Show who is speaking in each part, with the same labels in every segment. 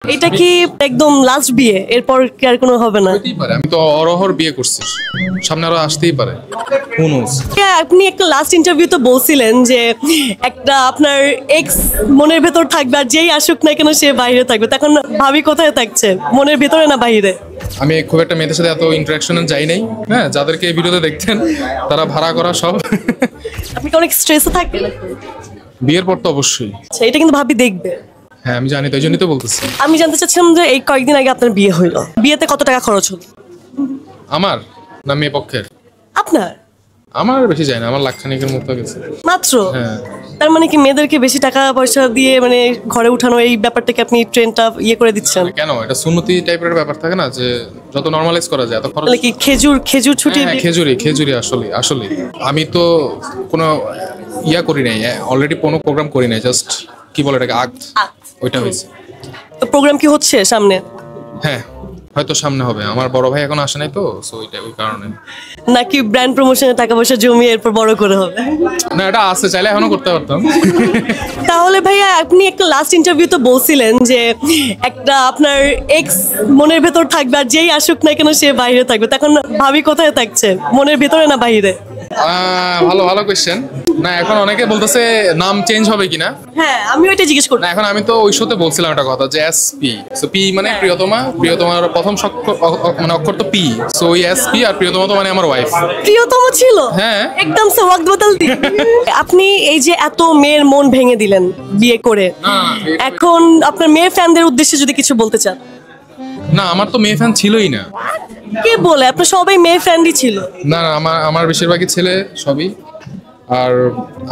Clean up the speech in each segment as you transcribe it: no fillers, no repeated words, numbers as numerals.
Speaker 1: এটা কি একদম লাস্ট বিয়ে, এরপর কি আর কোনো হবে না?
Speaker 2: হতেই পারে, আমি তো অরহর বিয়ে করছি, সামনে আরো আসতেই পারে। হু নোস।
Speaker 1: আপনি একটা লাস্ট ইন্টারভিউতে বলছিলেন যে একটা আপনার এক্স মনের ভেতর থাকবে, আর যেই আসুক না কেন সে বাইরে থাকবে। তখন ভাবি কোথায় থাকছে, মনের ভেতরে না বাইরে?
Speaker 2: আমি খুব একটা মেয়েদের সাথে এত ইন্টারাকশনে যাই নাই। হ্যাঁ, যাদেরকে এই ভিডিওতে দেখতেন তারা ভাড়া করা সব।
Speaker 1: আপনি কি অনেক স্ট্রেসে থাকেন?
Speaker 2: বিয়ের পর তো অবশ্যই।
Speaker 1: আচ্ছা, এটা কিন্তু ভাবি দেখবে।
Speaker 2: হ্যাঁ আমি জানি, তো এই জন্যই তো বলতেছি।
Speaker 1: আমি জানতে চাচ্ছিলাম যে এই কয়েকদিন আগে আপনার বিয়ে হইলো, বিয়েতে কত টাকা খরচ হলো?
Speaker 2: আমার না মেয়ে পক্ষের?
Speaker 1: আপনার?
Speaker 2: আমার বেশি যায় না, আমার লাখখানিকের মতো গেছে
Speaker 1: মাত্র?
Speaker 2: হ্যাঁ।
Speaker 1: তার মানে কি মেয়েদেরকে বেশি টাকা পয়সা দিয়ে মানে ঘরে উঠানো, এই ব্যাপারটাকে আপনি ট্রেনটা ইয়ে করে দিচ্ছেন?
Speaker 2: কেন, এটা সুন্নতি টাইপের ব্যাপার থাকে না, যে যত নরমালাইজ করা যায় এত খরচ।
Speaker 1: তাহলে কি খেজুর খেজুর ছুটি?
Speaker 2: হ্যাঁ, খেজুরি খেজুরি, আসলে আসলে আমি তো কোনো ইয়া করি নাই, অলরেডি কোনো প্রোগ্রাম করি নাই, জাস্ট কি বলে এটাকে আগ, ওইটা হয়েছে।
Speaker 1: তো প্রোগ্রাম কি হচ্ছে সামনে?
Speaker 2: হ্যাঁ হয়তো সামনে হবে, আমার বড় ভাই এখন আসে নাই তো, সো ওইটা ওই কারণে।
Speaker 1: নাকি ব্র্যান্ড প্রমোশনে টাকা পয়সা জমিয়ে এরপর বড় করে হবে?
Speaker 2: না এটা আছে, চাইলে এখনো করতে পারতাম।
Speaker 1: তাহলে ভাইয়া আপনি একটা লাস্ট ইন্টারভিউতে বলছিলেন যে একটা আপনার এক্স মনের ভেতর থাকবে, আর যেই আসুক না কেন সে বাইরে থাকবে। তখন ভাবি কোথায় থাকছে, মনের ভেতরে না বাইরে?
Speaker 2: ভালো ভালো কোয়েশ্চেন। না এখন অনেকে বলতেছে নাম চেঞ্জ হবে কিনা।
Speaker 1: হ্যাঁ, আমি ওইটা জিজ্ঞেস
Speaker 2: না
Speaker 1: করছি।
Speaker 2: এখন আমি তো ওই শোতে বলছিলাম একটা কথা, যে এস পি, সো পি মানে প্রিয়তমা, প্রিয়তমার প্রথম মানে অক্ষর তো পি, সো ওই এস পি, আর প্রিয়তমা তো মানে আমার ওয়াইফ।
Speaker 1: প্রিয়তম ছিল?
Speaker 2: হ্যাঁ।
Speaker 1: একদম সে ওয়াক্ত বদল দি। আপনি এই যে এত মেয়ের মন ভেঙে দিলেন বিয়ে করে, এখন আপনার মেয়ে ফ্যানদের উদ্দেশ্যে যদি কিছু বলতে চান?
Speaker 2: না আমার তো মেয়ে ফ্যান ছিলই না।
Speaker 1: কে বলে? আপনার সবাই মেয়ে ফ্যানই ছিল।
Speaker 2: না না, আমার বেশিরভাগই ছেলে সবই। আর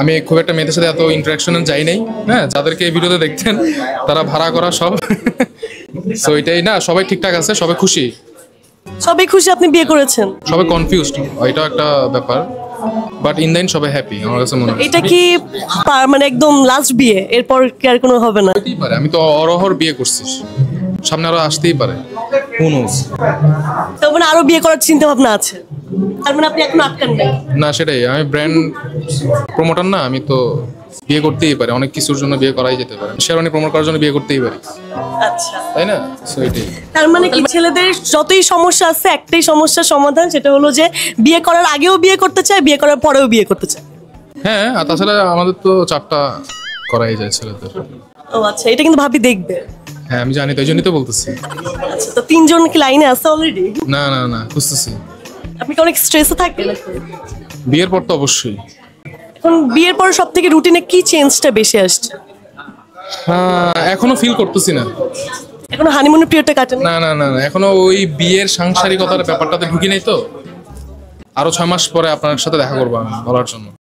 Speaker 2: আমি খুব একটা মেয়েদের সাথে এত ইন্টারাকশনে যাই নাই। হ্যাঁ, যাদেরকে এই ভিডিওতে দেখতেন তারা ভাড়া করা সব। সো এটাই না, সবাই ঠিকঠাক আছে, সবাই খুশি।
Speaker 1: সবাই খুশি আপনি বিয়ে করেছেন?
Speaker 2: সবাই কনফিউজড, এটাও একটা ব্যাপার, বাট ইন দ্য এন্ড সবাই হ্যাপি আমার কাছে মনে হয়।
Speaker 1: এটা কি মানে একদম লাস্ট বিয়ে, এরপর কি আর কোনো হবে না?
Speaker 2: হতেই পারে, আমি তো অরহর বিয়ে করছি, সামনে আরো আসতেই পারে। হু নোস।
Speaker 1: তার মানে আরো বিয়ে করার চিন্তা ভাবনা আছে? তার মানে আপনি এখন আটকান নাই?
Speaker 2: না সেটাই, আমি ব্র্যান্ড প্রমোটার না, আমি তো বিয়ে করতেই পারি, অনেক কিছুর জন্য বিয়ে করাই যেতে পারে, শেরওয়ানি প্রমোট করার জন্য বিয়ে করতেই পারি,
Speaker 1: আচ্ছা।
Speaker 2: তাই না? সো এটাই।
Speaker 1: তার মানে কি ছেলেদের যতই সমস্যা আছে একটাই সমস্যার সমাধান, সেটা হলো যে বিয়ে করার আগেও বিয়ে করতে চায়, বিয়ে করার পরেও বিয়ে করতে চায়।
Speaker 2: হ্যাঁ, আর তাছাড়া আমাদের তো 4টা করাই যায় ছেলেদের।
Speaker 1: ও আচ্ছা, এটা কিন্তু ভাবি দেখবে।
Speaker 2: হ্যাঁ আমি জানি, তো এই জন্যই তো বলতেছি।
Speaker 1: আচ্ছা, তো 3জন কি লাইনে আছে অলরেডি?
Speaker 2: না না না, খুঁজতেছি।
Speaker 1: আপনি কি অনেক স্ট্রেসে থাকেন?
Speaker 2: বিয়ের পর তো অবশ্যই।
Speaker 1: এখন বিয়ের পর সব থেকে রুটিনে কি চেঞ্জটা বেশি আসছে?
Speaker 2: এখনো ফিল করতেছি না।
Speaker 1: এখনো হানিমুনের পিরিয়ডটা কাটেনি?
Speaker 2: না না না না, এখনো ওই বিয়ের সাংসারিকতার ব্যাপারটাতে ঢুকি নাই তো। আরো 6 মাস পরে আপনার সাথে দেখা করবো আমি বলার জন্য।